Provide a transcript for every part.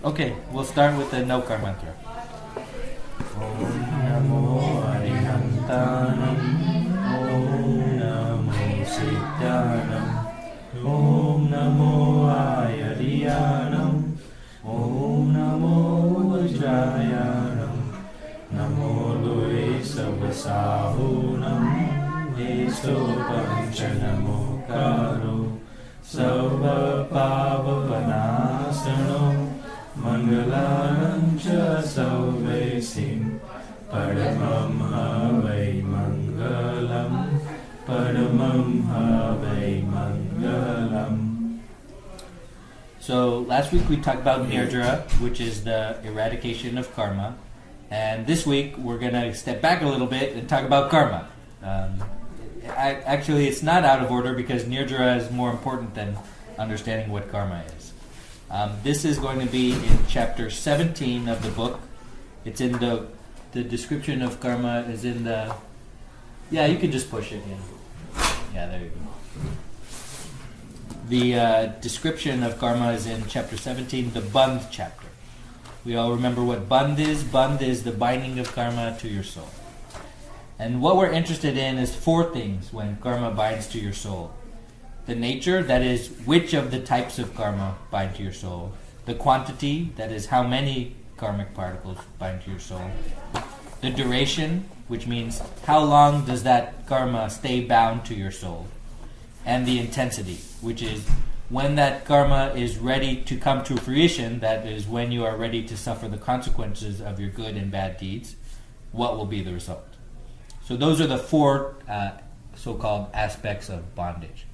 Okay, we'll start with the no car mantra. Om Namo Arihantanam. Om Namo Siddhanam. Om Namo Ayariyanam. Om Namo Vajrayanam. Namo Lui Sabasahunam. Esto Panchanamo Karo. Sarva Pava Vanasano. Mangalanam cha Sarvesim. Paramam Havai Mangalam. Paramam Havai Mangalam. So last week we talked about Nirdra, which is the eradication of karma. And this week we're going to step back a little bit and talk about karma. Actually, it's not out of order because Nirdra is more important than understanding what karma is. This is going to be in chapter 17 of the book. It's in the description of karma is in the... Yeah, you can just push it in. Yeah, there you go. The description of karma is in chapter 17, the Bandh chapter. We all remember what Bandh is. Bandh is the binding of karma to your soul. And what we're interested in is four things when karma binds to your soul. The nature, that is, which of the types of karma bind to your soul. The quantity, that is, how many karmic particles bind to your soul. The duration, which means how long does that karma stay bound to your soul. And the intensity, which is when that karma is ready to come to fruition, that is when you are ready to suffer the consequences of your good and bad deeds, what will be the result? So those are the four so-called aspects of bondage.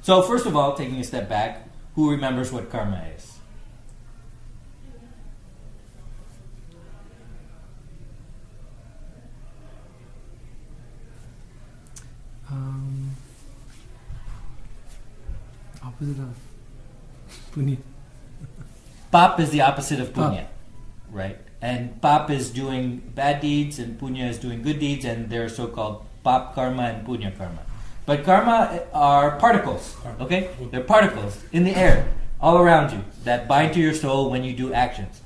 So first of all, taking a step back, who remembers what karma is? Opposite of punya. Pap is the opposite of punya, right? And pap is doing bad deeds and punya is doing good deeds, and they're so-called pap karma and punya karma. But karma are particles, okay? They're particles in the air, all around you, that bind to your soul when you do actions.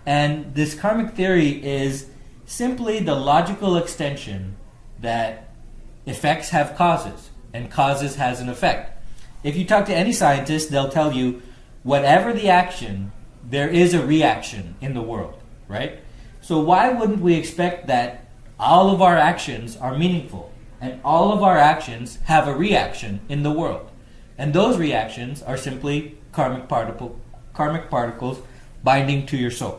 And this karmic theory is simply the logical extension that effects have causes, and causes has an effect. If you talk to any scientist, they'll tell you, whatever the action, there is a reaction in the world, right? So why wouldn't we expect that all of our actions are meaningful? And all of our actions have a reaction in the world. And those reactions are simply karmic particles binding to your soul.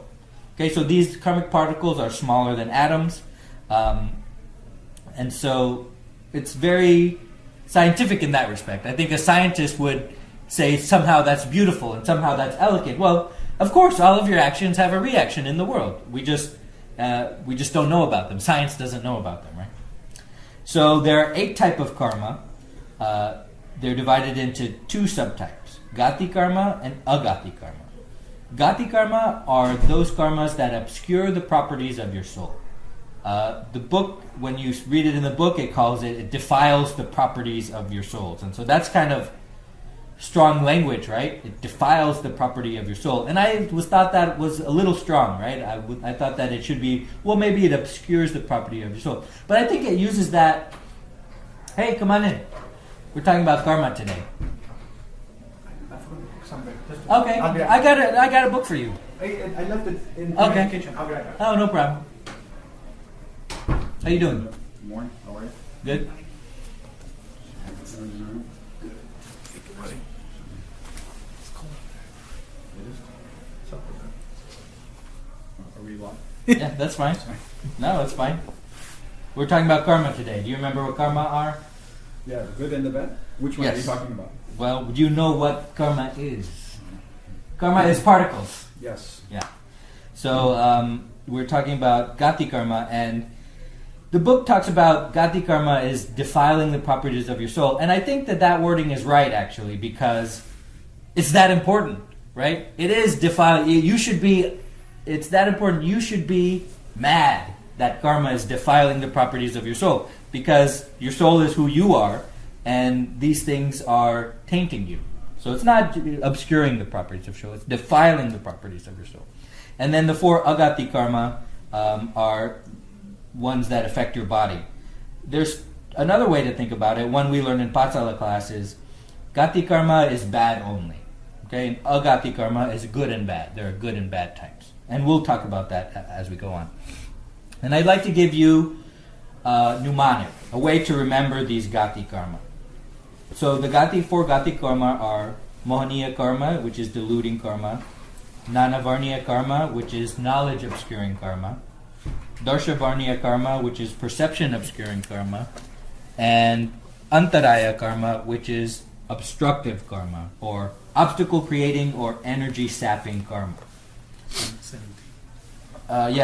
Okay, so these karmic particles are smaller than atoms. And so it's very scientific in that respect. I think a scientist would say somehow that's beautiful and somehow that's elegant. Well, of course, all of your actions have a reaction in the world. We just don't know about them. Science doesn't know about them, right? So there are 8 types of karma. They're divided into 2 subtypes, Gati karma and Agati karma. Gati karma are those karmas that obscure the properties of your soul. The book, when you read it in the book, it defiles the properties of your souls. And so that's kind of strong language, right? It defiles the property of your soul. And I thought that was a little strong, right? I thought that it should be, well, maybe it obscures the property of your soul. But I think it uses that, hey, come on in. We're talking about karma today. Okay, I got a book for you. I left it in the kitchen. I'll be right back. Oh, no problem. How you doing? Good morning. How are you? Good. Are we live? Yeah, that's fine. No, that's fine. We're talking about karma today. Do you remember what karma are? Yeah, the good and the bad. Which one are you talking about? Well, do you know what karma is? Karma is particles. Yes. Yeah. So we're talking about Gati karma, and the book talks about Gati karma is defiling the properties of your soul. And I think that wording is right, actually, because it's that important, right? It is defiling. It's that important. You should be mad that karma is defiling the properties of your soul, because your soul is who you are, and these things are tainting you. So it's not obscuring the properties of soul, it's defiling the properties of your soul. And then the 4 agati karma are ones that affect your body. There's another way to think about it, one we learned in Patsala class is gati karma is bad only. Okay, and agati karma is good and bad. There are good and bad types. And we'll talk about that as we go on. And I'd like to give you mnemonic, a way to remember these gati karma. So the 4 gati karma are mohaniya karma, which is deluding karma, nanavarniya karma, which is knowledge obscuring karma, darshavarniya karma, which is perception obscuring karma, and antaraya karma, which is obstructive karma, or obstacle creating or energy sapping karma.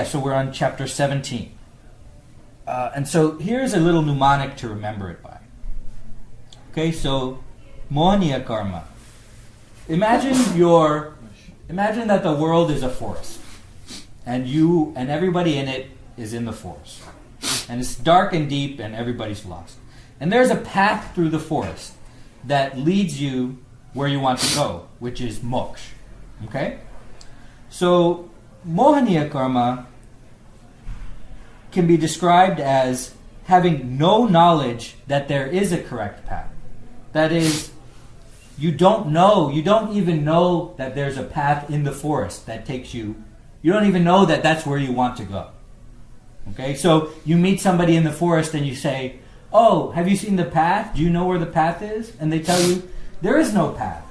So we're on chapter 17. And so here's a little mnemonic to remember it by. Okay, so mohaniya karma. Imagine that the world is a forest, and you and everybody in it is in the forest, and it's dark and deep, and everybody's lost. And there's a path through the forest that leads you where you want to go, which is moksha. Okay, so mohaniya karma can be described as having no knowledge that there is a correct path. That is, you don't even know that there's a path in the forest that takes you. You don't even know that that's where you want to go. Okay, so you meet somebody in the forest and you say, "Oh, have you seen the path? Do you know where the path is?" And they tell you, "There is no path.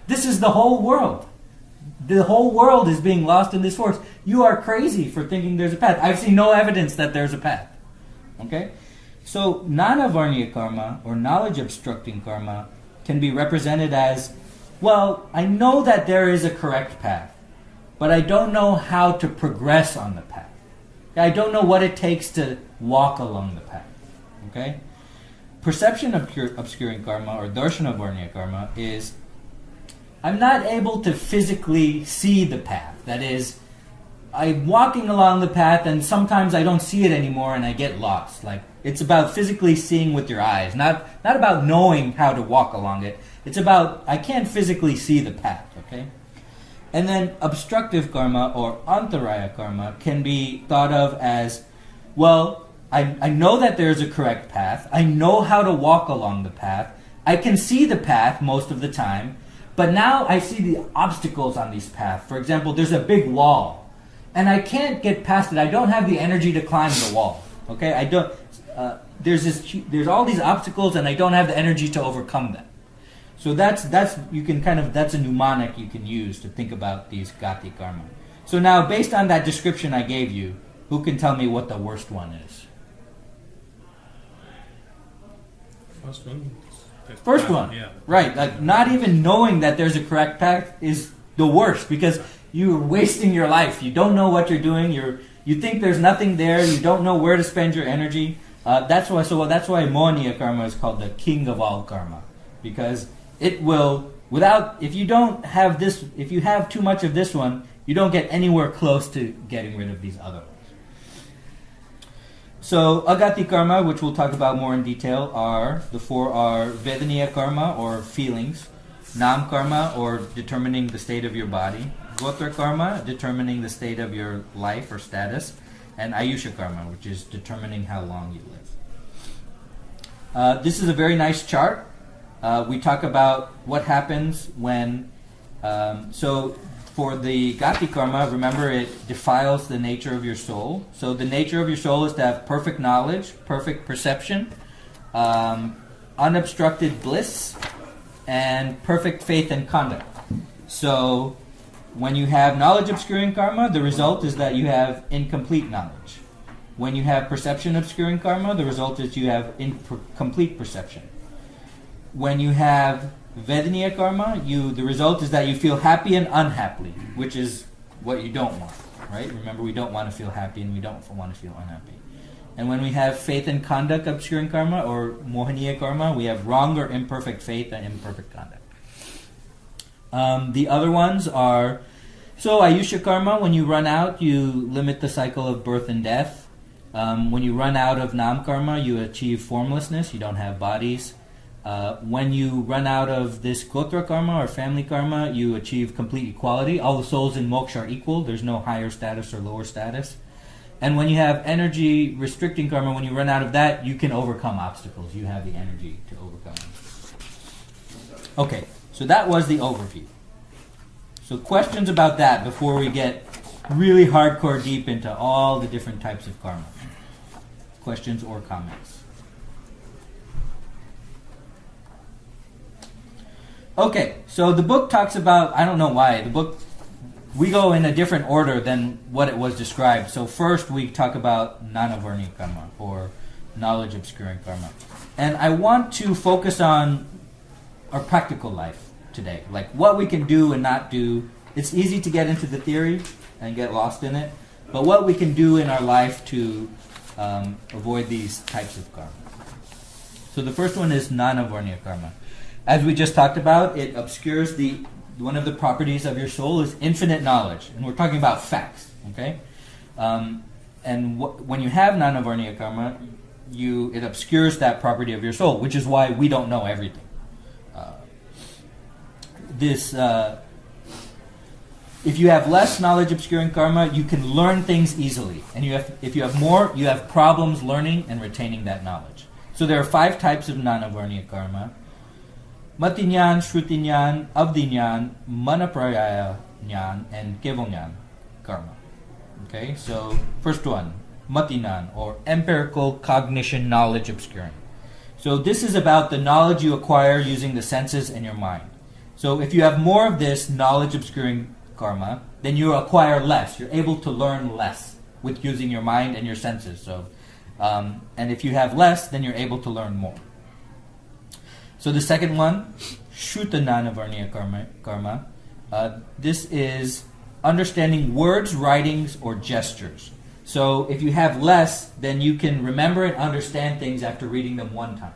This is the whole world. The whole world is being lost in this forest. You are crazy for thinking there's a path. I've seen no evidence that there's a path." Okay? So, nanavarniya karma, or knowledge obstructing karma, can be represented as, well, I know that there is a correct path, but I don't know how to progress on the path. I don't know what it takes to walk along the path. Okay? Perception obscuring karma, or darshanavarniya karma, is I'm not able to physically see the path. That is, I'm walking along the path and sometimes I don't see it anymore and I get lost. Like, it's about physically seeing with your eyes, not about knowing how to walk along it. It's about, I can't physically see the path, okay? And then obstructive karma, or antaraya karma, can be thought of as, well, I know that there's a correct path. I know how to walk along the path. I can see the path most of the time. But now I see the obstacles on this path. For example, there's a big wall, and I can't get past it. I don't have the energy to climb the wall. Okay, I don't. There's all these obstacles, and I don't have the energy to overcome them. So that's a mnemonic you can use to think about these gati karma. So now, based on that description I gave you, who can tell me what the worst one is? First one, yeah. Right, like not even knowing that there's a correct path is the worst, because you're wasting your life. You don't know what you're doing. You think there's nothing there. You don't know where to spend your energy. That's why mohaniya karma is called the king of all karma, because it will, if you have too much of this one, you don't get anywhere close to getting rid of these other ones. So, agati karma, which we'll talk about more in detail, the 4 are vedaniya karma, or feelings, nam karma, or determining the state of your body, gotra karma, determining the state of your life or status, and ayusha karma, which is determining how long you live. This is a very nice chart. We talk about what happens when... For the gati karma, remember, it defiles the nature of your soul. So the nature of your soul is to have perfect knowledge, perfect perception, unobstructed bliss, and perfect faith and conduct. So when you have knowledge obscuring karma, the result is that you have incomplete knowledge. When you have perception obscuring karma, the result is you have incomplete perception. When you have vedaniya karma, the result is that you feel happy and unhappily, which is what you don't want, right? Remember, we don't want to feel happy and we don't want to feel unhappy. And when we have faith and conduct obscuring karma, or mohaniya karma, we have wrong or imperfect faith and imperfect conduct. The other ones are, ayusha karma, when you run out, you limit the cycle of birth and death. When you run out of nam karma, you achieve formlessness, you don't have bodies. When you run out of this gotra karma or family karma, you achieve complete equality. All the souls in moksha are equal. There's no higher status or lower status. And when you have energy restricting karma, when you run out of that, you can overcome obstacles. You have the energy to overcome them. Okay, so that was the overview. So questions about that before we get really hardcore deep into all the different types of karma? Questions or comments? Okay, so the book talks about, I don't know why, we go in a different order than what it was described. So first we talk about nanavarniya karma, or knowledge obscuring karma. And I want to focus on our practical life today, like what we can do and not do. It's easy to get into the theory and get lost in it, but what we can do in our life to avoid these types of karma. So the first one is nanavarniya karma. As we just talked about, it obscures one of the properties of your soul is infinite knowledge, and we're talking about facts, okay? When you have nanavarniya karma, it obscures that property of your soul, which is why we don't know everything. If you have less knowledge obscuring karma, you can learn things easily, and if you have more, you have problems learning and retaining that knowledge. So there are 5 types of nanavarniya karma: Matinyan, Shrutinyan, Avdinyan, Manaprayaya Nyan, and Kevalnyan karma. Okay, so first one, Matinyan, or empirical cognition knowledge obscuring. So this is about the knowledge you acquire using the senses and your mind. So if you have more of this knowledge obscuring karma, then you acquire less. You're able to learn less with using your mind and your senses. So, and if you have less, then you're able to learn more. So the second one, Shuta nanavarniya karma. This is understanding words, writings, or gestures. So if you have less, then you can remember and understand things after reading them one time.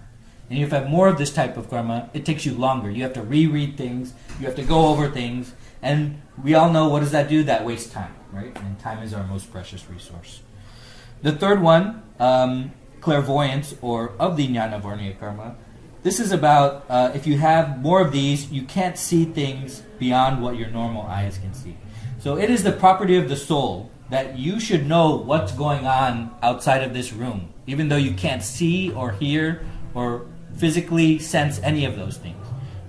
And if you have more of this type of karma, it takes you longer. You have to reread things, you have to go over things, and we all know, what does that do? That wastes time, right? And time is our most precious resource. The third one, clairvoyance, or avdinyan karma. This is about, if you have more of these, you can't see things beyond what your normal eyes can see. So it is the property of the soul that you should know what's going on outside of this room, even though you can't see or hear or physically sense any of those things.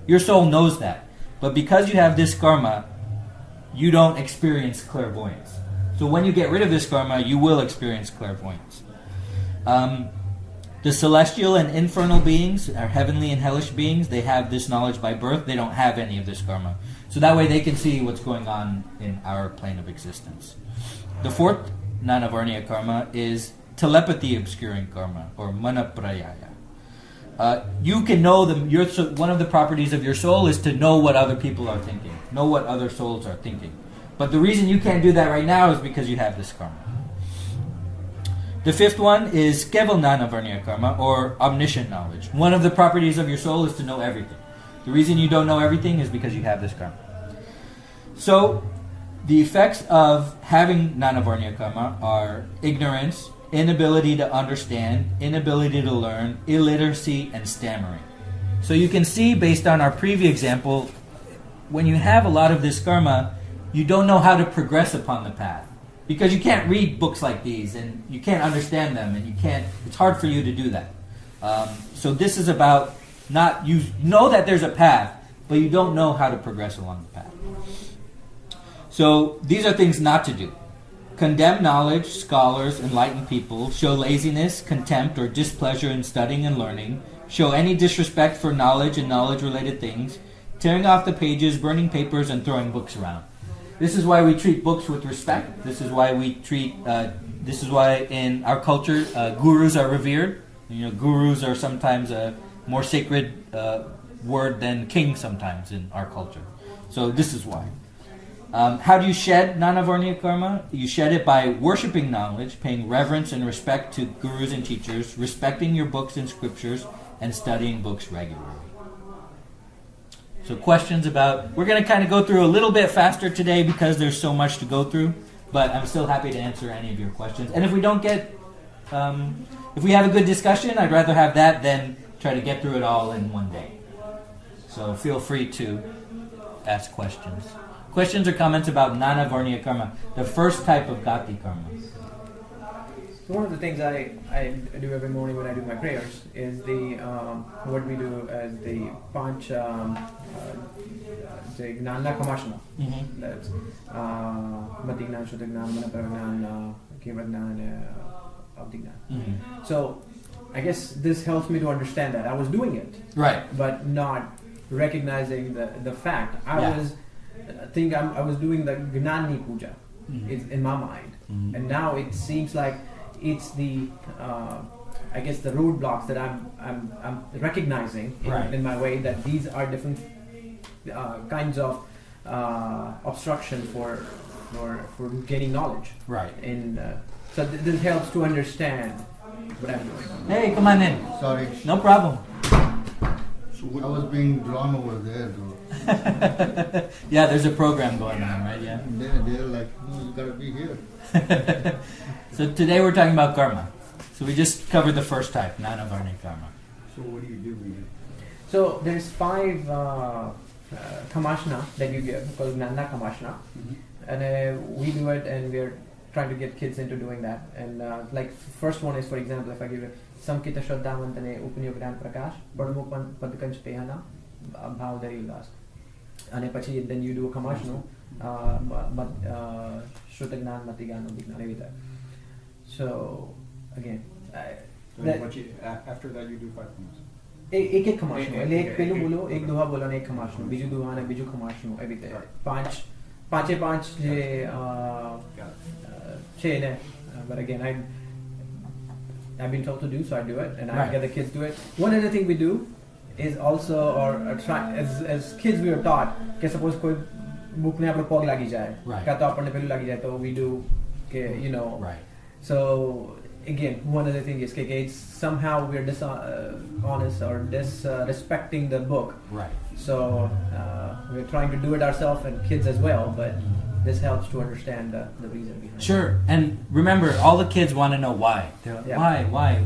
Your soul knows that. But because you have this karma, you don't experience clairvoyance. So when you get rid of this karma, you will experience clairvoyance. The celestial and infernal beings, our heavenly and hellish beings, they have this knowledge by birth. They don't have any of this karma. So that way they can see what's going on in our plane of existence. The fourth nanavarniya karma is telepathy obscuring karma, or manaprayaya. You can know them. One of the properties of your soul is to know what other people are thinking, know what other souls are thinking. But the reason you can't do that right now is because you have this karma. The fifth one is keval nanavarniya karma, or omniscient knowledge. One of the properties of your soul is to know everything. The reason you don't know everything is because you have this karma. So, the effects of having nanavarniya karma are ignorance, inability to understand, inability to learn, illiteracy, and stammering. So you can see, based on our previous example, when you have a lot of this karma, you don't know how to progress upon the path. Because you can't read books like these, and you can't understand them, and it's hard for you to do that. So this is about you know that there's a path, but you don't know how to progress along the path. So these are things not to do. Condemn knowledge, scholars, enlightened people, show laziness, contempt, or displeasure in studying and learning, show any disrespect for knowledge and knowledge-related things, tearing off the pages, burning papers, and throwing books around. This is why we treat books with respect. This is why in our culture, gurus are revered. Gurus are sometimes a more sacred word than king sometimes in our culture. So this is why. How do you shed nanavarniya karma? You shed it by worshipping knowledge, paying reverence and respect to gurus and teachers, respecting your books and scriptures, and studying books regularly. So questions about... We're going to kind of go through a little bit faster today because there's so much to go through, but I'm still happy to answer any of your questions. And if we don't get... if we have a good discussion, I'd rather have that than try to get through it all in one day. So feel free to ask questions. Questions or comments about Nana-Varniya karma, the first type of Gati karma. So one of the things I do every morning when I do my prayers is the what we do as the Panch Gnana Kamashna. That's Mati Gnan, Shuddha Gnan, Manapara Gnan, Keva Gnan, Abdi Gnan. So I guess this helps me to understand that. I was doing it, right, but not recognizing the fact. I was doing the Gnani Puja. It's in my mind, and now it seems like it's the I guess the roadblocks that I'm recognizing in my way, that these are different kinds of obstruction for gaining knowledge. Right. And so this helps to understand what I'm doing. Hey, come on in. Sorry. No problem. I was being drawn over there though. Yeah, there's a program going on, right? Yeah. They're like, no, you gotta be here. So today we're talking about karma. So we just covered the first type, Nana-Varniya karma. So what do you do with it? So there's 5 kamashna that you give, called Nana Kamashna. And we do it, and we're trying to get kids into doing that. And like first one is, for example, if I give it Samkita Shraddhamantane Upanyogdan Prakash, Padmo Padkanch Pehana, Bhavdari Ulas. And then you do a kamashno, Shrutagnan, Matigan, Vignan. So again, after that you do 5 things. एक एक खमाशनो एक पहलू बोलो एक दोहा बोलो ने एक खमाशनो बीजू दोहा ने बीजू खमाशनो एवरीते पांच जे छह ने but again I've been told to do, so I do it, and I get the kids do it. One other thing we do is also, or try, as kids we are taught कि suppose कोई book ने अपने पॉग लगी जाए क्या तो अपन ने पहलू लगी जाए तो we do कि so again, one other thing is it's somehow we're dishonest or disrespecting the book. Right. So we're trying to do it ourselves and kids as well, but this helps to understand the reason behind it. Sure. And remember, all the kids want to know why. They're like, why?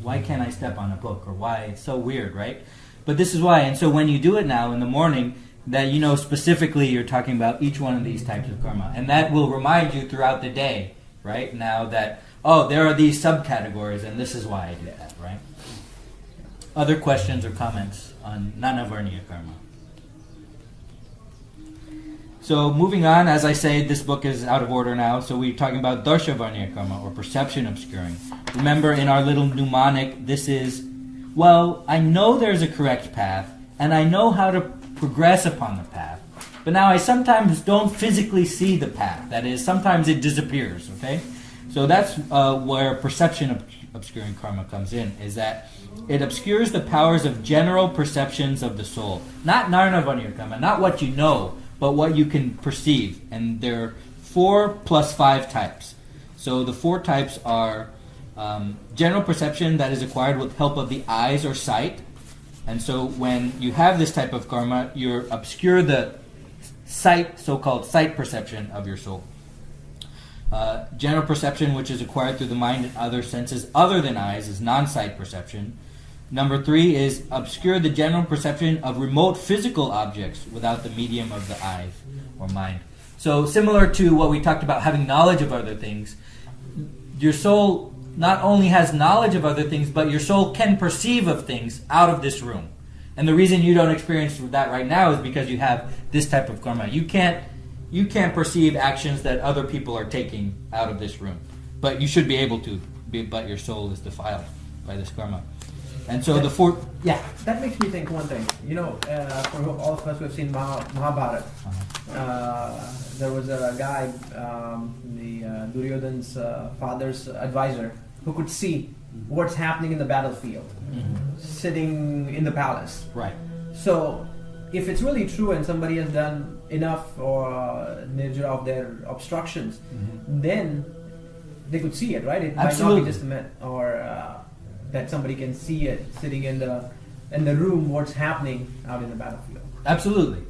Why can't I step on a book? Or why? It's so weird, right? But this is why. And so when you do it now in the morning, that specifically you're talking about each one of these types of karma. And that will remind you throughout the day, right? Now that, there are these subcategories, and this is why I do that, right? Other questions or comments on Nana-Varniya karma? So moving on, as I say, this book is out of order now, so we're talking about Darsha-Varniya karma, or perception obscuring. Remember, in our little mnemonic, this is, I know there's a correct path, and I know how to progress upon the path, but now I sometimes don't physically see the path. That is, sometimes it disappears, okay? So that's where perception obscuring karma comes in, is that it obscures the powers of general perceptions of the soul. Not Nana-Varniya karma, not what you know, but what you can perceive. And there are 4 plus 5 types. So the 4 types are general perception that is acquired with help of the eyes or sight. And so when you have this type of karma, you obscure the sight, so-called sight perception of your soul. General perception, which is acquired through the mind and other senses other than eyes, is non-sight perception. Number 3 is obscure the general perception of remote physical objects without the medium of the eyes or mind. So similar to what we talked about, having knowledge of other things, your soul not only has knowledge of other things, but your soul can perceive of things out of this room. And the reason you don't experience that right now is because you have this type of karma. You can't perceive actions that other people are taking out of this room. But you should be able to, but your soul is defiled by this karma. And so the 4... Yeah. That makes me think one thing. For all of us who have seen Mahabharata, there was a guy, Duryodhana's father's advisor, who could see what's happening in the battlefield, sitting in the palace. Right. So, if it's really true and somebody has done enough of their obstructions, then they could see it, right? It might not be just a myth, or that somebody can see it sitting in the room, what's happening out in the battlefield. Absolutely.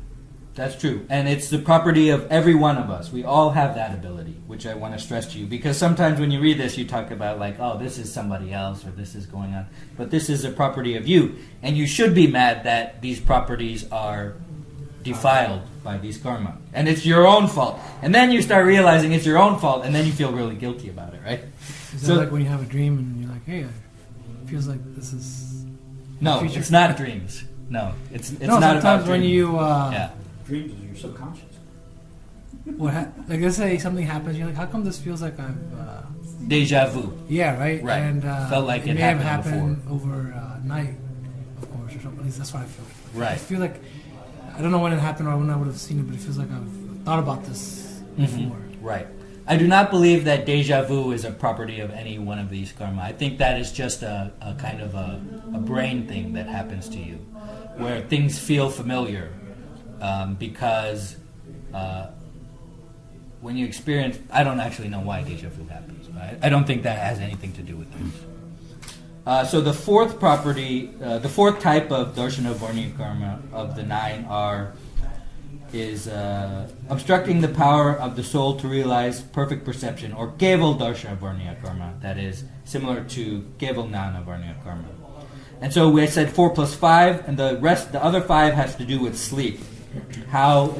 That's true. And it's the property of every one of us. We all have that ability, which I want to stress to you. Because sometimes when you read this, you talk about like, oh, this is somebody else or this is going on. But this is a property of you. And you should be mad that these properties are defiled by these karma. And it's your own fault. And then you start realizing it's your own fault. And then you feel really guilty about it, right? Is that like when you have a dream and you're like, hey, it feels like this is... No, future? it's not dreams. No, it's no, not about sometimes when dreams. you... yeah. Dreams is your subconscious. Like let's say something happens, you're like, how come this feels like I've... Deja vu. Yeah, right? Right. And Felt like it may have happened happened over night, of course, or something. At least that's what I feel. Right. I feel like, I don't know when it happened or when I would have seen it, but it feels like I've thought about this before. Right. I do not believe that deja vu is a property of any one of these karma. I think that is just a kind of a brain thing that happens to you, where things feel familiar because when you experience... I don't actually know why deja vu happens, but I don't think that has anything to do with this. So the fourth property, the fourth type of darshana varniya karma of the 9 is obstructing the power of the soul to realize perfect perception, or keval darshana varniya karma, that is similar to keval gnana varniya karma. And so we said 4 plus 5, and the other 5 has to do with sleep. How,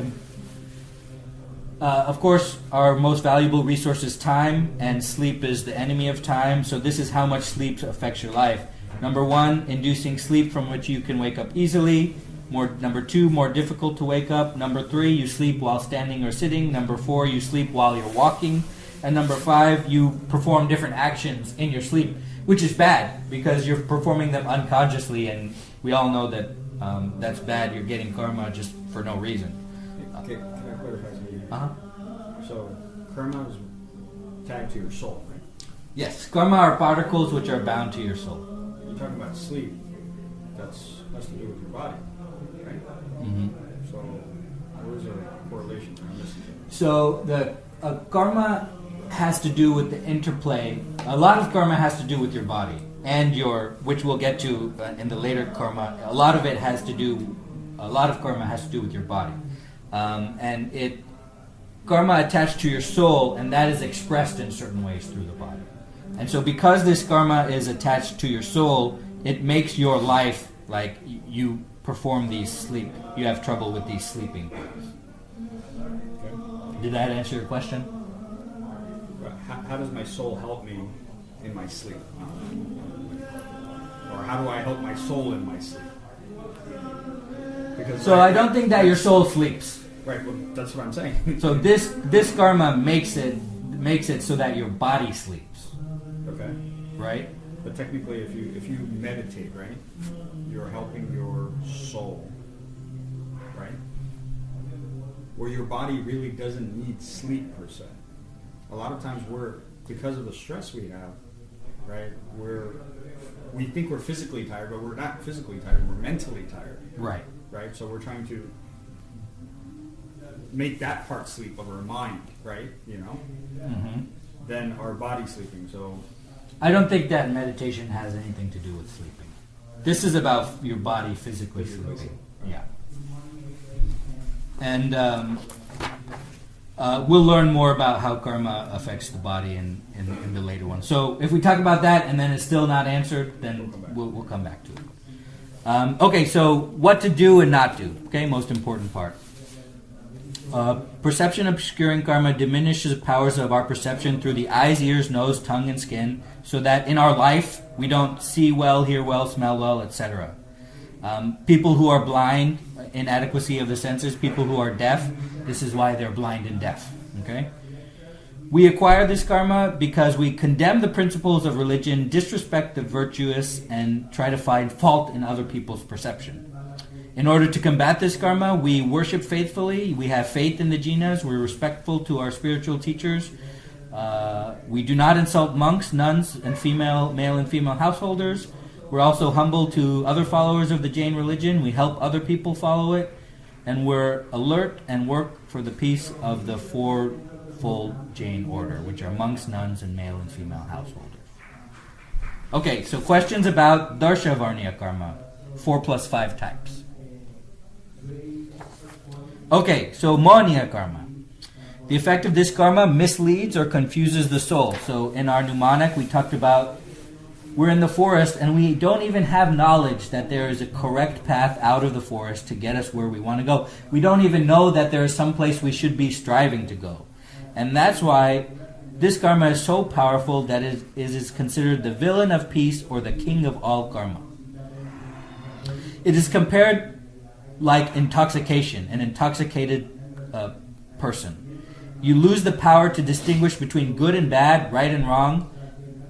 of course, our most valuable resource is time, and sleep is the enemy of time. So this is how much sleep affects your life. Number 1, inducing sleep from which you can wake up easily. Number 2, more difficult to wake up. Number 3, you sleep while standing or sitting. Number 4, you sleep while you're walking. And number 5, you perform different actions in your sleep, which is bad because you're performing them unconsciously, and we all know that that's bad. You're getting karma just for no reason. Can I clarify something? Uh-huh. So, karma is tagged to your soul, right? Yes, karma are particles which are bound to your soul. You're talking about sleep. Has to do with your body, right? Mm-hmm. So, where's the correlation? I'm missing it. So the karma has to do with the interplay. A lot of karma has to do with your body and which we'll get to in the later karma. A lot of karma has to do with your body, and karma attached to your soul, and that is expressed in certain ways through the body. And so, because this karma is attached to your soul, it makes your life like you perform these sleep. You have trouble with these sleeping. Okay. Did that answer your question? How does my soul help me in my sleep? Or how do I help my soul in my sleep? Because So I don't think that your soul sleeps. Right, well, that's what I'm saying. So this karma makes it so that your body sleeps, Okay. right? But technically, if you meditate, right, you're helping your soul, right? Where your body really doesn't need sleep per se. A lot of times because of the stress we have, right, we think we're physically tired, but we're not physically tired, we're mentally tired. Right. Right? So we're trying to make that part sleep of our mind, right? You know? Mm-hmm. Then our body sleeping. So I don't think that meditation has anything to do with sleeping. This is about your body physically sleeping. Yeah. And we'll learn more about how karma affects the body in the later one. So if we talk about that and then it's still not answered, then we'll come back to it. Okay, so what to do and not do. Okay, most important part. Perception obscuring karma diminishes the powers of our perception through the eyes, ears, nose, tongue, and skin, so that in our life we don't see well, hear well, smell well, etc. People who are blind, inadequacy of the senses, people who are deaf, this is why they're blind and deaf. Okay? We acquire this karma because we condemn the principles of religion, disrespect the virtuous, and try to find fault in other people's perception. In order to combat this karma, we worship faithfully, we have faith in the jinas, we're respectful to our spiritual teachers, we do not insult monks, nuns, and male and female householders. We're also humble to other followers of the Jain religion, we help other people follow it, and we're alert and work for the peace of the fourfold Jain order, which are monks, nuns, and male and female householders. Okay, so questions about Darsha Varniya Karma, 4 plus 5 types. Okay, so monia karma. The effect of this karma misleads or confuses the soul. So in our mnemonic, we talked about we're in the forest and we don't even have knowledge that there is a correct path out of the forest to get us where we want to go. We don't even know that there is some place we should be striving to go. And that's why this karma is so powerful that it is considered the villain of peace or the king of all karma. It is compared like intoxication, an intoxicated person. You lose the power to distinguish between good and bad, right and wrong,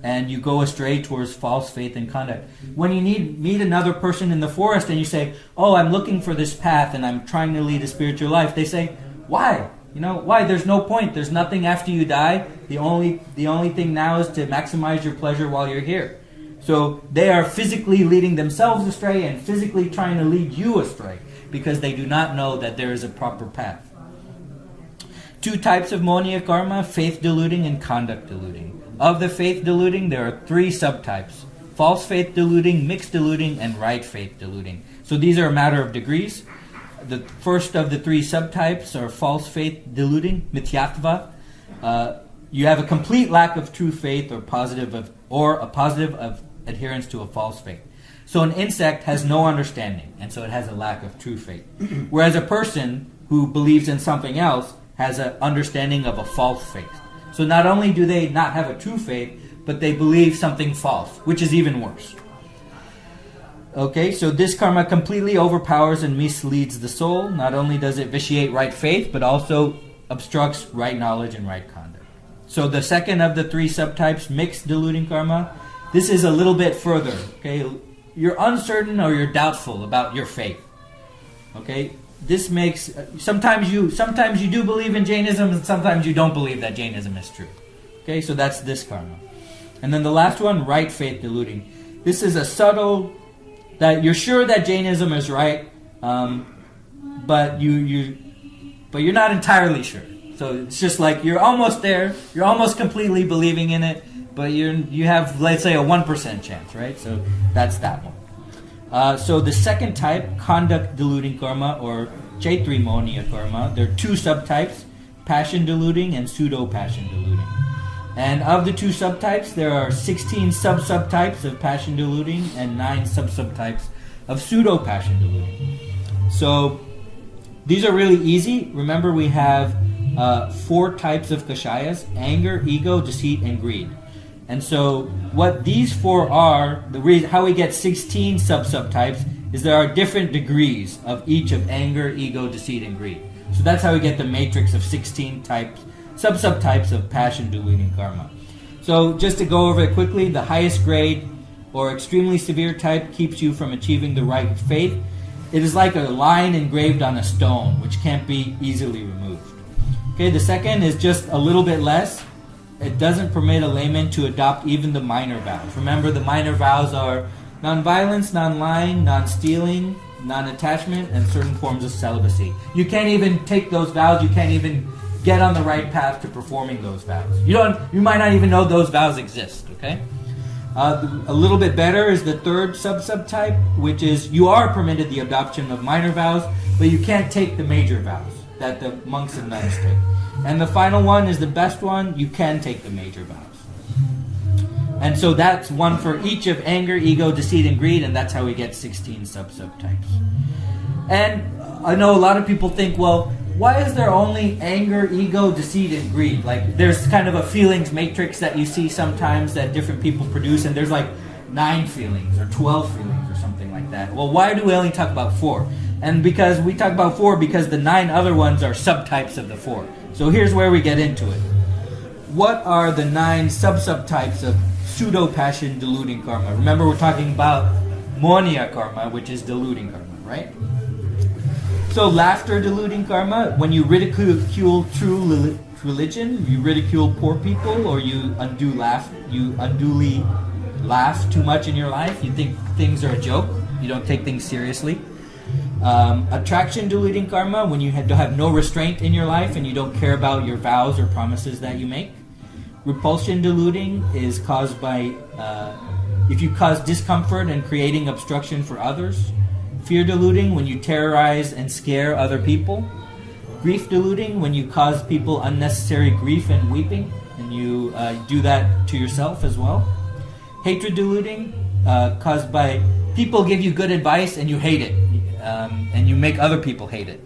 and you go astray towards false faith and conduct. When you meet another person in the forest and you say, "Oh, I'm looking for this path and I'm trying to lead a spiritual life," they say, "Why? Why? There's no point. There's nothing after you die. The only thing now is to maximize your pleasure while you're here." So they are physically leading themselves astray and physically trying to lead you astray because they do not know that there is a proper path. Two types of monia karma, faith deluding and conduct deluding. Of the faith deluding, there are three subtypes: false faith deluding, mixed deluding, and right faith deluding. So these are a matter of degrees. The first of the three subtypes are false faith deluding, mithyatva. You have a complete lack of true faith or a positive of adherence to a false faith. So an insect has no understanding, and so it has a lack of true faith. Whereas a person who believes in something else has an understanding of a false faith. So not only do they not have a true faith, but they believe something false, which is even worse. Okay, so this karma completely overpowers and misleads the soul. Not only does it vitiate right faith, but also obstructs right knowledge and right conduct. So the second of the three subtypes, mixed deluding karma, this is a little bit further. Okay, you're uncertain or you're doubtful about your faith. Okay, this makes sometimes you do believe in Jainism and sometimes you don't believe that Jainism is true. Okay, so that's this karma. And then the last one, right faith deluding. This is a subtle that you're sure that Jainism is right, but you're not entirely sure. So it's just like you're almost there, you're almost completely believing in it, but you have, let's say, a 1% chance, right? So that's that one. So the second type, conduct deluding karma, or J4E monia karma, there are two subtypes, passion deluding and pseudo-passion deluding. And of the two subtypes, there are 16 subtypes of passion deluding and 9 subtypes of pseudo-passion deluding. So these are really easy. Remember, we have 4 types of kashayas: anger, ego, deceit, and greed. And so what these 4 are, the reason how we get 16 subtypes is there are different degrees of each of anger, ego, deceit, and greed. So that's how we get the matrix of 16 subtypes of passion deluding karma. So just to go over it quickly, the highest grade or extremely severe type keeps you from achieving the right faith. It is like a line engraved on a stone, which can't be easily removed. Okay, the second is just a little bit less. It doesn't permit a layman to adopt even the minor vows. Remember, the minor vows are non-violence, non-lying, non-stealing, non-attachment, and certain forms of celibacy. You can't even take those vows. You can't even get on the right path to performing those vows. You might not even know those vows exist, okay? A little bit better is the third subtype, which is you are permitted the adoption of minor vows, but you can't take the major vows that the monks and nuns take. And the final one is the best one. You can take the major vows. And so that's one for each of anger, ego, deceit, and greed, and that's how we get 16 subtypes. And I know a lot of people think, well, why is there only anger, ego, deceit, and greed? Like, there's kind of a feelings matrix that you see sometimes that different people produce, and there's like 9 feelings or 12 feelings or something like that. Well, why do we only talk about 4? And because we talk about 4 because the 9 other ones are subtypes of the 4. So here's where we get into it. What are the 9 subtypes of pseudo-passion deluding karma? Remember, we're talking about monia karma, which is deluding karma, right? So laughter deluding karma, when you ridicule true religion, you ridicule poor people, or you unduly laugh too much in your life, you think things are a joke, you don't take things seriously. Attraction deluding karma, when you have no restraint in your life and you don't care about your vows or promises that you make. Repulsion deluding is caused by if you cause discomfort and creating obstruction for others. Fear deluding, when you terrorize and scare other people. grief deluding, when you cause people unnecessary grief and weeping, and you do that to yourself as well. Hatred deluding, caused by people give you good advice and you hate it, and you make other people hate it.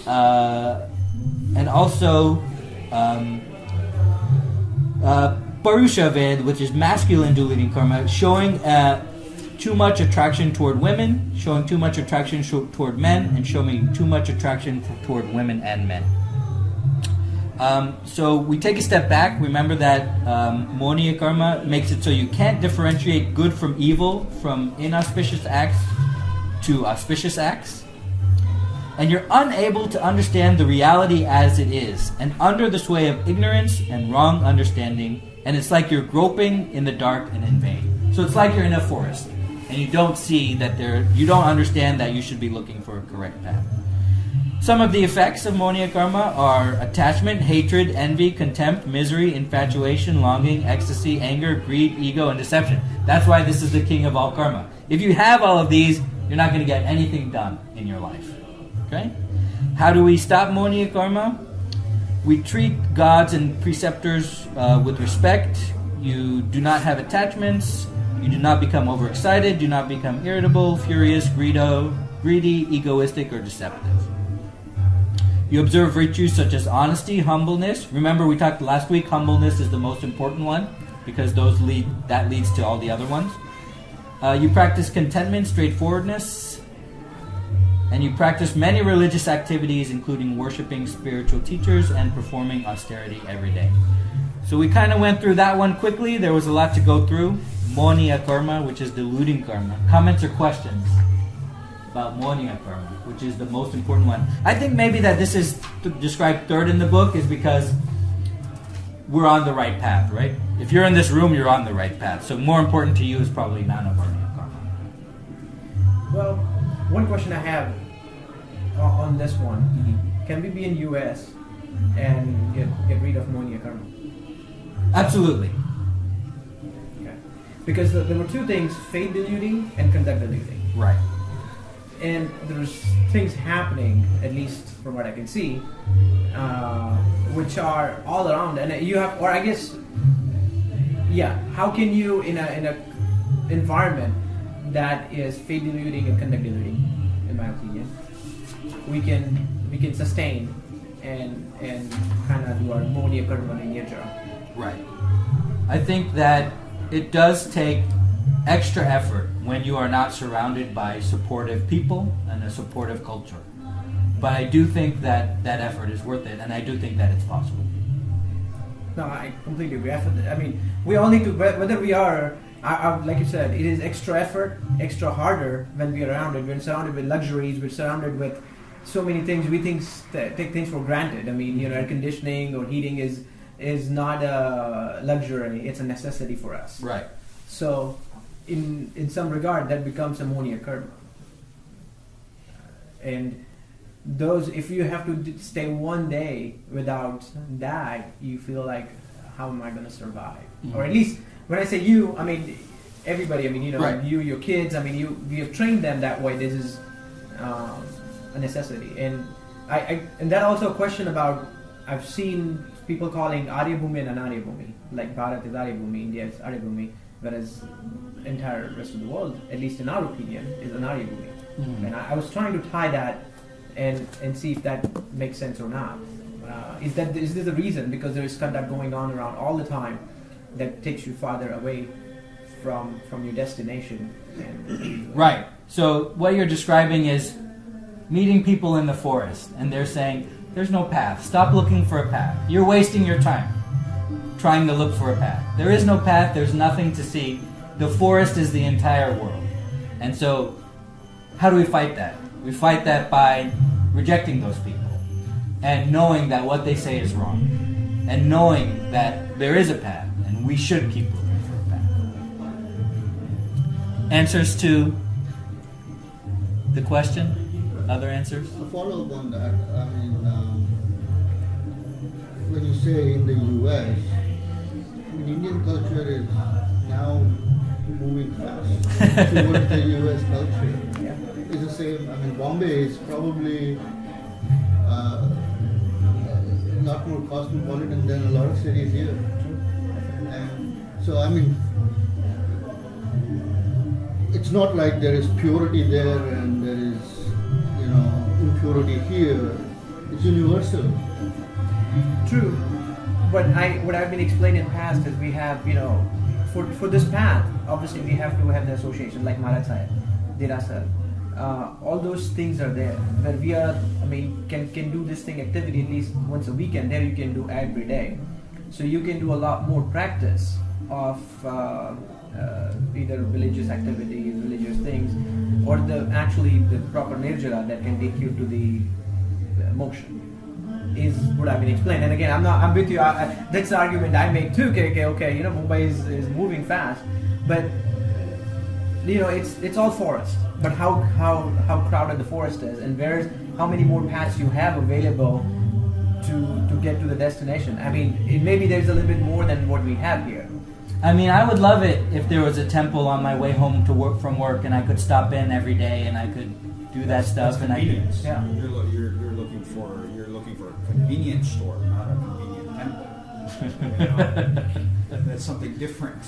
And also Parusha Ved, which is masculine deluding karma, showing too much attraction toward women, showing too much attraction toward men, and showing too much attraction toward women and men. So we take a step back. Remember that Moniya karma makes it so you can't differentiate good from evil, from inauspicious acts to auspicious acts. And you're unable to understand the reality as it is, and under the sway of ignorance and wrong understanding, and it's like you're groping in the dark and in vain. So it's like you're in a forest, and you don't see that you don't understand that you should be looking for a correct path. Some of the effects of Moniya karma are attachment, hatred, envy, contempt, misery, infatuation, longing, ecstasy, anger, greed, ego, and deception. That's why this is the king of all karma. If you have all of these, you're not going to get anything done in your life. Okay? How do we stop Moniya karma? We treat gods and preceptors with respect. You do not have attachments. You do not become overexcited. Do not become irritable, furious, greedy, egoistic, or deceptive. You observe virtues such as honesty, humbleness. Remember, we talked last week, humbleness is the most important one because that leads to all the other ones. You practice contentment, straightforwardness. And you practice many religious activities, including worshiping spiritual teachers and performing austerity every day. So we kind of went through that one quickly. There was a lot to go through. Moniya karma, which is deluding karma. Comments or questions about Moniya karma, which is the most important one? I think maybe that this is described third in the book is because we're on the right path, right? If you're in this room, you're on the right path. So more important to you is probably non-Moniya karma. Well, one question I have on this one: can we be in US and get rid of Moniya karma? Absolutely. Okay. Because there were two things: faith deluding and conduct deluding. Right. And there's things happening, at least from what I can see, which are all around. And you have, or I guess, yeah. How can you in a environment that is faith deluding and conduct deluding, in my opinion, we can sustain and kind of do our Moniya karma and nirjara. Right. I think that it does take extra effort when you are not surrounded by supportive people and a supportive culture. But I do think that effort is worth it, and I do think that it's possible. No, I completely agree. I mean, we all need to, whether we are, like you said, it is extra effort, extra harder when we are around it. We're surrounded with luxuries, we're surrounded with so many things. We take things for granted. I mean, air conditioning or heating is not a luxury, it's a necessity for us. Right. So, in some regard, that becomes a Moniya karma. And those, if you have to stay one day without that, you feel like, how am I going to survive? Mm-hmm. Or at least, when I say you, I mean everybody. I mean, right. You, your kids. I mean, we have trained them that way. This is a necessity. And and that also a question about, I've seen people calling Arya Bhumi and Anarya Bhumi. Like Bharat is Arya Bhumi, India is Arya Bhumi, whereas entire rest of the world, at least in our opinion, is Anarya Bhumi. Mm-hmm. And I was trying to tie that and see if that makes sense or not. Is this the reason? Because there is conduct going on around all the time that takes you farther away from your destination. Right. So what you're describing is meeting people in the forest, and they're saying, there's no path. Stop looking for a path. You're wasting your time trying to look for a path. There is no path. There's nothing to see. The forest is the entire world. And so how do we fight that? We fight that by rejecting those people and knowing that what they say is wrong and knowing that there is a path and we should keep looking for a path. Answers to the question? Other answers? A follow-up on that. I mean, when you say in the US, Indian culture is now moving fast towards the US culture. Yeah. It's the same. I mean, Bombay is probably a lot more cosmopolitan than a lot of cities here. And so, I mean, it's not like there is purity there and there is, impurity here. It's universal. True, but what I've been explaining in the past is we have, for this path, obviously we have to have the association like Maharaj Sahib, Dirasal. All those things are there. But we are, can do this activity at least once a weekend. There you can do every day. So you can do a lot more practice of either religious activities, religious things, or the proper nirjara that can take you to the moksha. Is what I've been explaining. And again, I'm with you. That's the argument I make too. Okay. Mumbai is moving fast, but it's all forest. But how crowded the forest is, and how many more paths you have available to get to the destination. Maybe there's a little bit more than what we have here. I would love it if there was a temple on my way home from work, and I could stop in every day, and I could do that stuff. That's and convenience. Yeah. You're looking for a convenience store, not a convenient temple. That's something different.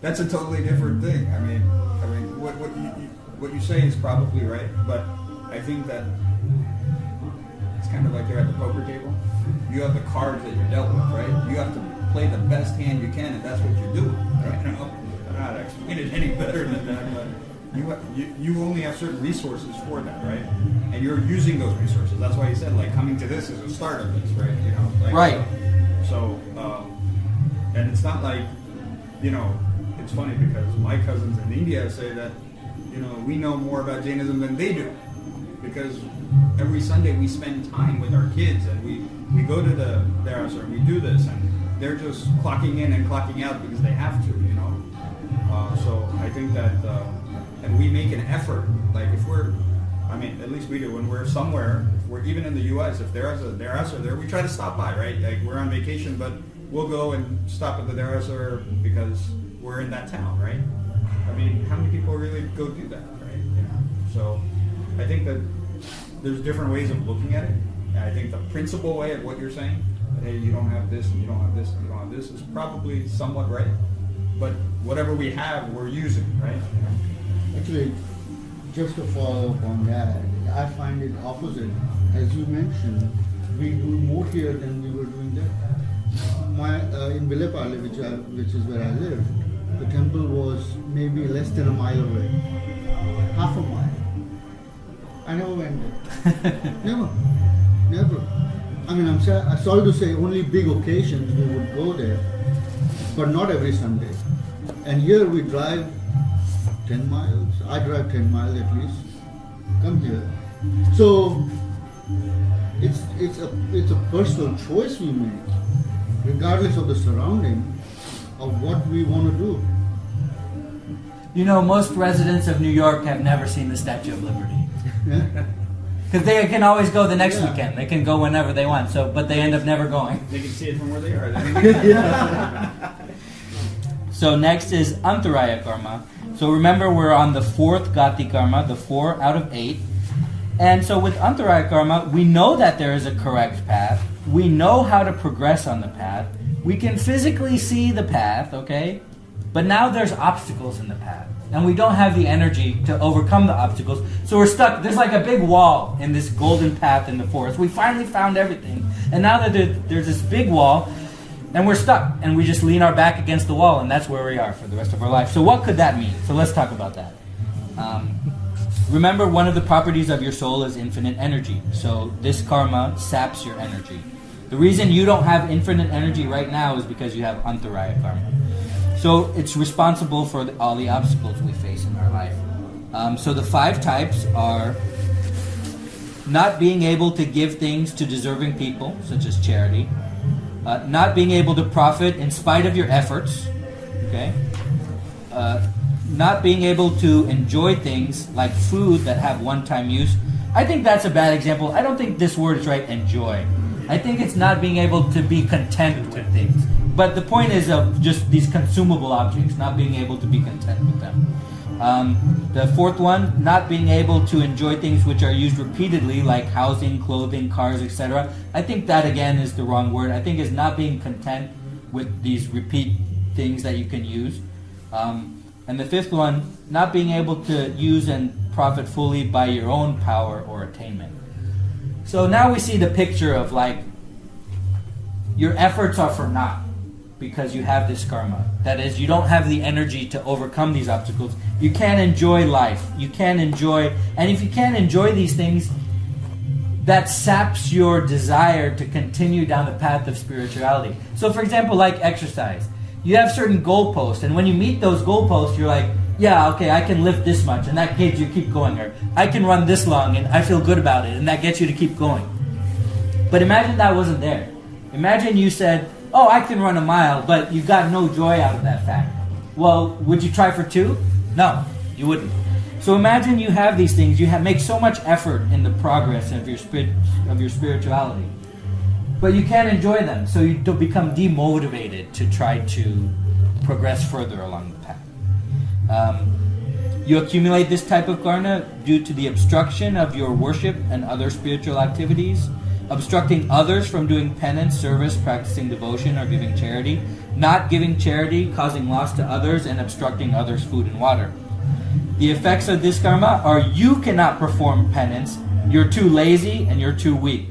That's a totally different thing. What you say is probably right, but I think that it's kind of like you're at the poker table. You have the cards that you're dealt with, right? You have to play the best hand you can, and that's what you're doing. Right? I don't know how to explain it any better than that, but you only have certain resources for that, right? And you're using those resources. That's why you said, coming to this is a start of this, right? Right. So, and it's not like, it's funny because my cousins in India say that, we know more about Jainism than they do. Because every Sunday we spend time with our kids and we go to the Dharasar and we do this, and they're just clocking in and clocking out because they have to, So I think that, and we make an effort, if we're, at least we do, when we're somewhere, if we're even in the U.S., if there's a Dharasar there, we try to stop by, right? We're on vacation, but we'll go and stop at the Dharasar because we're in that town, right? How many people really go do that, right? So I think that there's different ways of looking at it. And I think the principal way of what you're saying, that hey, you don't have this and you don't have this and you don't have this, is probably somewhat right. But whatever we have, we're using, right? Actually, just to follow up on that, I find it opposite. As you mentioned, we do more here than we were doing there. In Vilepale, which is where I live, the temple was maybe less than a mile away, half a mile. I never went there. Never. I'm sorry to say, only big occasions we would go there, but not every Sunday. And here we drive 10 miles. I drive 10 miles at least. Come here. So it's a personal choice we make, regardless of the surrounding, of what we want to do. Most residents of New York have never seen the Statue of Liberty. Because they can always go the next weekend. They can go whenever they want. But they end up never going. They can see it from where they are. So next is Antaraya Karma. So remember, we're on the 4th Gati Karma, the 4 out of 8. And so with Antaraya Karma, we know that there is a correct path. We know how to progress on the path. We can physically see the path, okay? But now there's obstacles in the path. And we don't have the energy to overcome the obstacles. So we're stuck. There's like a big wall in this golden path in the forest. We finally found everything. And now that there's this big wall, and we're stuck. And we just lean our back against the wall, and that's where we are for the rest of our life. So what could that mean? So let's talk about that. Remember, one of the properties of your soul is infinite energy. So this karma saps your energy. The reason you don't have infinite energy right now is because you have Antaraya Karma. So it's responsible for all the obstacles we face in our life. So the 5 types are not being able to give things to deserving people, such as charity. Not being able to profit in spite of your efforts. Okay. Not being able to enjoy things like food that have one-time use. I think that's a bad example. I don't think this word is right, enjoy. I think it's not being able to be content with things. But the point is of just these consumable objects, not being able to be content with them. The fourth one, not being able to enjoy things which are used repeatedly, like housing, clothing, cars, etc. I think that again is the wrong word. I think is not being content with these repeat things that you can use. And the fifth one, not being able to use and profit fully by your own power or attainment. So now we see the picture of like your efforts are for naught because you have this karma. That is, you don't have the energy to overcome these obstacles. You can't enjoy life. You can't enjoy, and if you can't enjoy these things, that saps your desire to continue down the path of spirituality. So for example, like exercise. You have certain goalposts, and when you meet those goalposts, you're like, yeah, okay, I can lift this much, and that gets you to keep going. Or I can run this long, and I feel good about it, and that gets you to keep going. But imagine that wasn't there. Imagine you said, oh, I can run a mile, but you got no joy out of that fact. Well, would you try for 2? No, you wouldn't. So imagine you have these things, you make so much effort in the progress of your spirituality, but you can't enjoy them, so you become demotivated to try to progress further along the path. You accumulate this type of karma due to the obstruction of your worship and other spiritual activities, obstructing others from doing penance, service, practicing devotion, or giving charity, not giving charity, causing loss to others, and obstructing others' food and water. The effects of this karma are you cannot perform penance, you're too lazy, and you're too weak.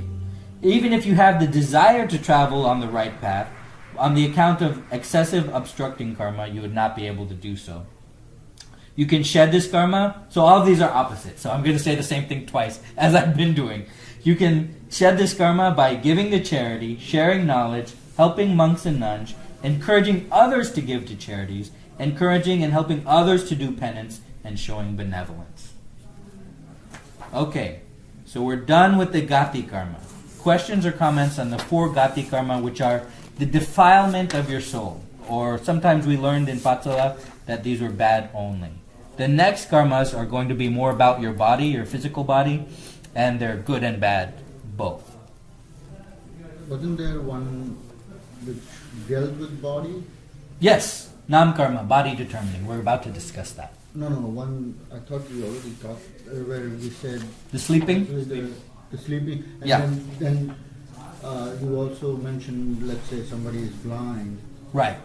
Even if you have the desire to travel on the right path, on the account of excessive obstructing karma, you would not be able to do so. You can shed this karma. So all of these are opposites. So I'm going to say the same thing twice, as I've been doing. You can shed this karma by giving to charity, sharing knowledge, helping monks and nuns, encouraging others to give to charities, encouraging and helping others to do penance, and showing benevolence. Okay, so we're done with the Gati karma. Questions or comments on the 4 Gati karma, which are the defilement of your soul. Or sometimes we learned in Patsala that these were bad only. The next karmas are going to be more about your body, your physical body, and they're good and bad, both. Wasn't there one which dealt with body? Yes, Nam karma, body determining. We're about to discuss that. No, one, I thought we already talked, where we said... The sleeping? The sleeping. And Yeah. then you also mentioned, let's say somebody is blind. Right.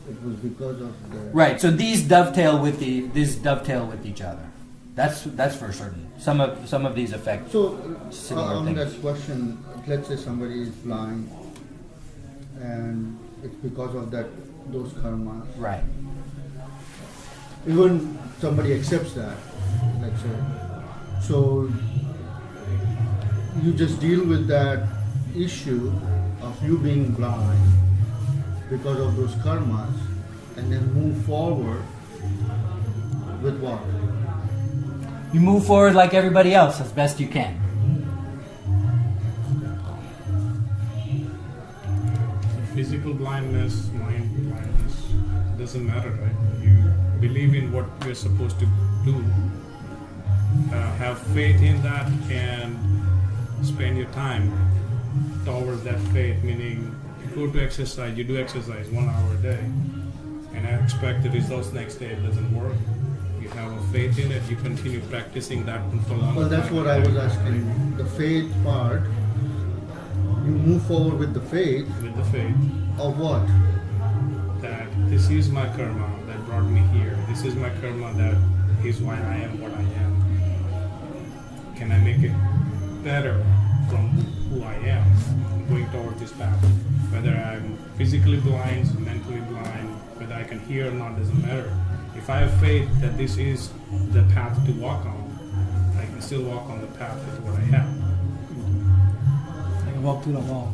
It was because of the... Right, so these dovetail with each other. That's for certain. Some of these affect similar on things. that question, let's say somebody is blind and it's because of those karmas. Right. Even somebody accepts that, let's say. So you just deal with that issue of you being blind because of those karmas and then move forward with what? You move forward like everybody else as best you can. Physical blindness, mind blindness, doesn't matter, right? You believe in what you're supposed to do, have faith in that, and spend your time towards that faith. Meaning, you go to exercise, you do exercise 1 hour a day, and I expect the results next day. It doesn't work. You have a faith in it. You continue practicing that for a long time. Well, that's what I was asking. The faith part. You move forward with the faith. With the faith Of what? that this is my karma that brought me here. This is my karma that is why I am what I am. Can I make it better from who I am going towards this path? Whether I'm physically blind, mentally blind, whether I can hear or not, doesn't matter. If I have faith that this is the path to walk on, I can still walk on the path with what I have. I can walk through the wall.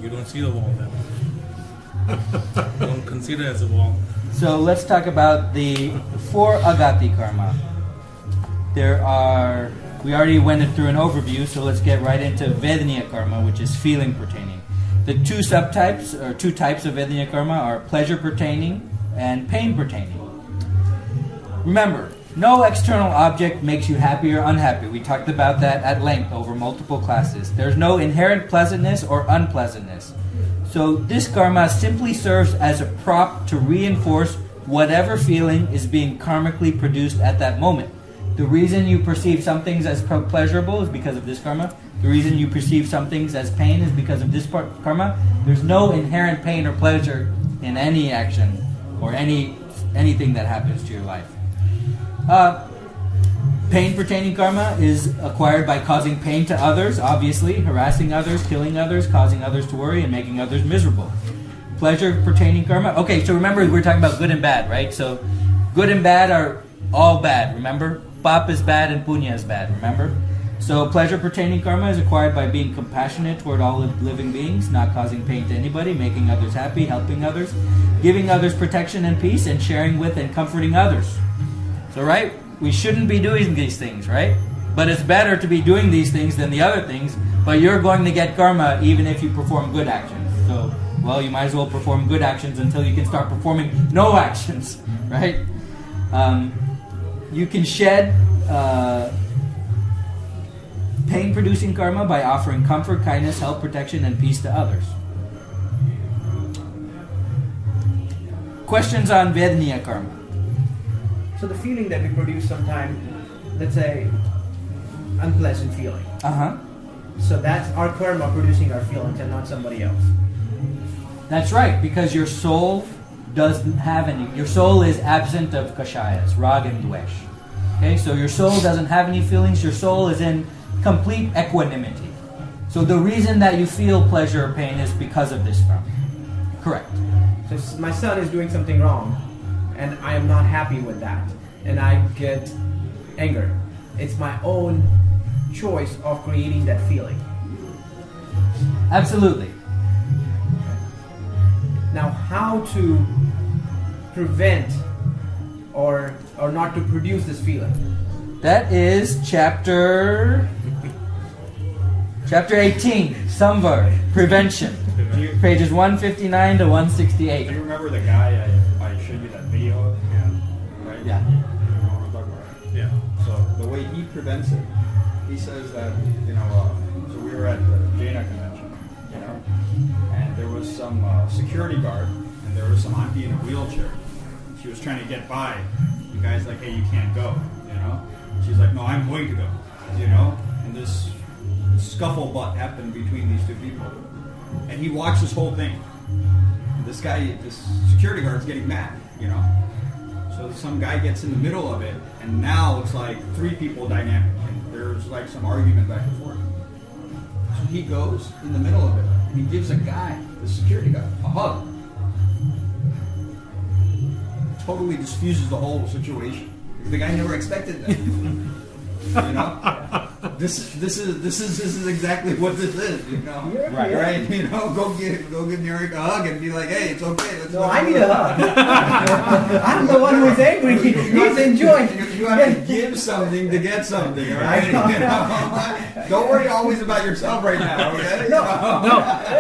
You don't see the wall then. Don't consider it as a wall. So let's talk about the 4 Agati karma. We already went through an overview, so let's get right into Vedaniya karma, which is feeling pertaining. The 2 subtypes, or 2 types of Vedaniya karma are pleasure pertaining and pain pertaining. Remember, no external object makes you happy or unhappy. We talked about that at length over multiple classes. There's no inherent pleasantness or unpleasantness. So this karma simply serves as a prop to reinforce whatever feeling is being karmically produced at that moment. The reason you perceive some things as pleasurable is because of this karma. The reason you perceive some things as pain is because of this karma. There's no inherent pain or pleasure in any action or anything that happens to your life. Pain pertaining karma is acquired by causing pain to others, obviously, harassing others, killing others, causing others to worry, and making others miserable. Pleasure pertaining karma. Okay, so remember we're talking about good and bad, right? So good and bad are all bad, remember? Pap is bad and punya is bad, remember? So pleasure pertaining karma is acquired by being compassionate toward all living beings, not causing pain to anybody, making others happy, helping others, giving others protection and peace, and sharing with and comforting others. So, right? We shouldn't be doing these things, right? But it's better to be doing these things than the other things, but you're going to get karma even if you perform good actions. So, well, you might as well perform good actions until you can start performing no actions, right? You can shed pain-producing karma by offering comfort, kindness, help, protection, and peace to others. Questions on Vedaniya karma? So the feeling that we produce sometimes, let's say, unpleasant feeling. So that's our karma producing our feelings and not somebody else. That's right, because your soul doesn't have any. Your soul is absent of kashayas, rag and dvesh. Okay, so your soul doesn't have any feelings. Your soul is in complete equanimity. So the reason that you feel pleasure or pain is because of this karma. Correct. So if my son is doing something wrong, and I am not happy with that, and I get anger. It's my own choice of creating that feeling. Absolutely. Now, how to prevent or not to produce this feeling? That is chapter 18, Samvar, prevention. Pages 159 to 168. Do you remember the guy I showed you that video of? Yeah. Right? Yeah. You know what I'm talking about, right? Yeah. So the way he prevents it, he says that, so we were at the Jaina convention, and there was some security guard, and there was some auntie in a wheelchair. She was trying to get by. The guy's like, hey, you can't go, She's like, no, I'm going to go, And this scuffle-butt happened between these two people. And he watched this whole thing. And this security guard's getting mad, So some guy gets in the middle of it, and now it's like three people dynamic, and there's like some argument back and forth. So he goes in the middle of it, and he gives a guy, the security guy, a hug. Totally diffuses the whole situation. The guy never expected that. This is exactly what this is, Right? Go give Nirek a hug and be like, hey, it's okay. Let's I need a hug. I'm the one who's angry. He's enjoying. You have to give something to get something, right? Don't worry always about yourself right now, okay? No.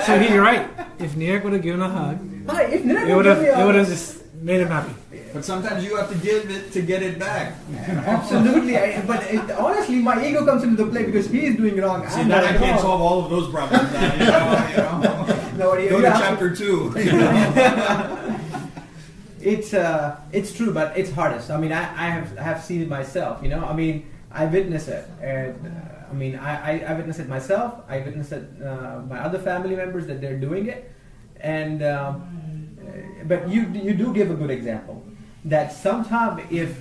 So you're right. If Nirek would have given a hug, it would have just made him happy. But sometimes you have to give it to get it back. Absolutely. Honestly, my ego comes into the play because he is doing wrong. See, now I can't solve all of those problems now, Go to chapter 2. It's true, but it's hardest. I mean, I have seen it myself, I witness it. And I witness it myself. I witness it my other family members that they're doing it. And but you do give a good example that sometimes if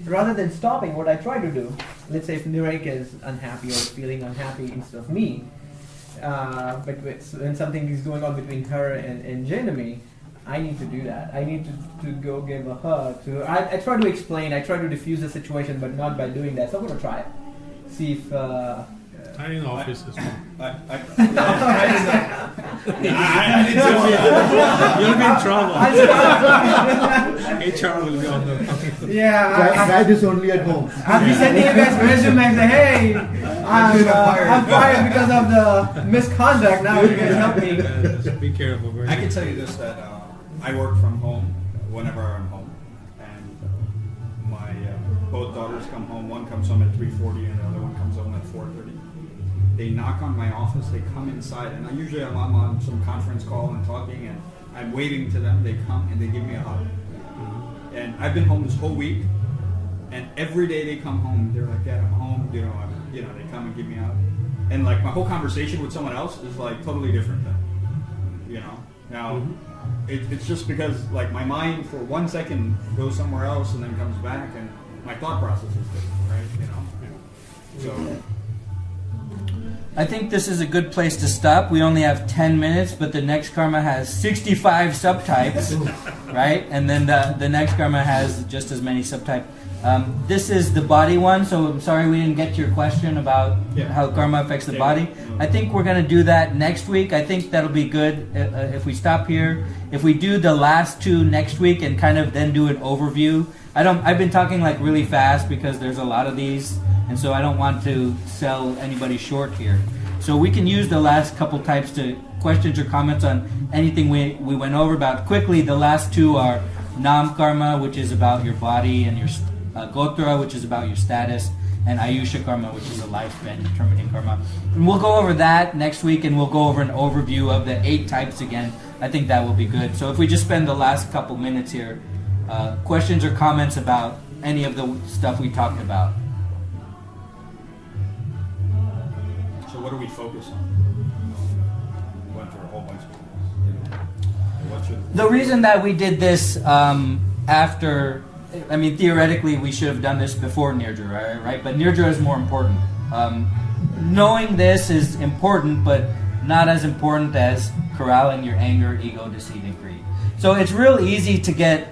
rather than stopping, what I try to do, let's say if Nirek is unhappy or feeling unhappy instead of me, but when something is going on between her and Janami, I need to do that. I need to go give a hug. I try to explain, I try to diffuse the situation, but not by doing that. So I'm going to try it. See if... I in the office as well. You'll be in trouble. HR will be on the... Yeah. That is only at home. I'll be sending you guys resume and say, hey, I'm fired because of the misconduct. Now you guys help me. Just be careful. I can tell you this, that I work from home whenever I'm home. And my both daughters come home. One comes home at 3:40 and the other one comes home at 4:30. They knock on my office, they come inside, and I'm on some conference call and talking, and I'm waving to them. They come and they give me a hug. And I've been home this whole week, and every day they come home, they're like, Dad, I'm home. They come and give me out, and like my whole conversation with someone else is like totally different. Now it's just because like my mind for 1 second goes somewhere else and then comes back, and my thought process is different, right? So. I think this is a good place to stop. We only have 10 minutes, but the next karma has 65 subtypes, right? And then the next karma has just as many subtypes. This is the body one, so I'm sorry we didn't get to your question about how karma affects the body. I think we're going to do that next week. I think that'll be good if we stop here. If we do the last two next week and kind of then do an overview. I've been talking like really fast because there's a lot of these, and so I don't want to sell anybody short here. So we can use the last couple types to questions or comments on anything we went over about. Quickly, the last two are Nam Karma, which is about your body, and your Gotra, which is about your status, and Ayusha Karma, which is a lifespan determining karma. And we'll go over that next week, and we'll go over an overview of the 8 types again. I think that will be good. So if we just spend the last couple minutes here, questions or comments about any of the stuff we talked about. So what do we focus on? We went through a whole bunch of things. The reason that we did this after, I mean, theoretically we should have done this before Nirdra, right? But Nirdra is more important. Knowing this is important, but not as important as corralling your anger, ego, deceit, and greed. So it's real easy to get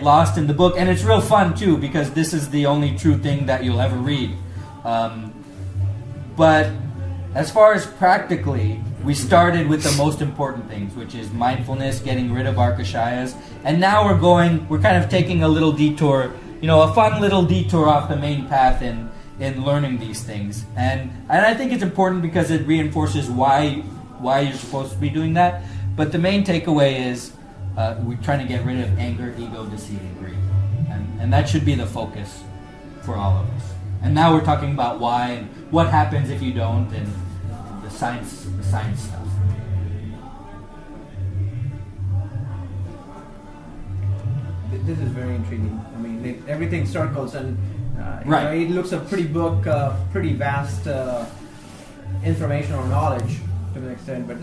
lost in the book, and it's real fun too, because this is the only true thing that you'll ever read. But as far as practically, we started with the most important things, which is mindfulness, getting rid of our kashayas, and now we're kind of taking a little detour, a fun little detour off the main path in learning these things. And I think it's important because it reinforces why you're supposed to be doing that. But the main takeaway is we're trying to get rid of anger, ego, deceit, and greed. And that should be the focus for all of us. And now we're talking about why and what happens if you don't, and the science stuff. This is very intriguing. I mean, everything circles, and right. It looks a pretty book, pretty vast information or knowledge to an extent. But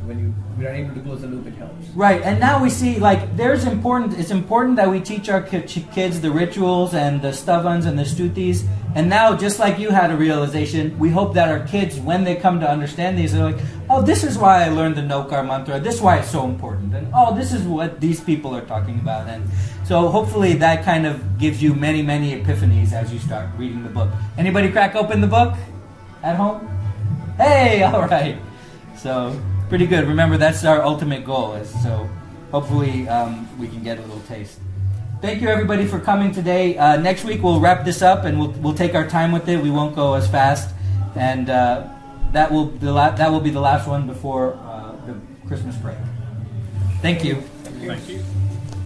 when we are able to close the loop, it helps. Right, and now we see it's important that we teach our kids the rituals and the stavans and the stutis. And now, just like you had a realization, we hope that our kids, when they come to understand these, they're like, oh, this is why I learned the Nokar mantra. This is why it's so important. And oh, this is what these people are talking about. And so hopefully that kind of gives you many, many epiphanies as you start reading the book. Anybody crack open the book at home? Hey, all right. So pretty good. Remember, that's our ultimate goal. So hopefully we can get a little taste. Thank you, everybody, for coming today. Next week we'll wrap this up, and we'll take our time with it. We won't go as fast, and that will be the last one before the Christmas break. Thank you. Thank you.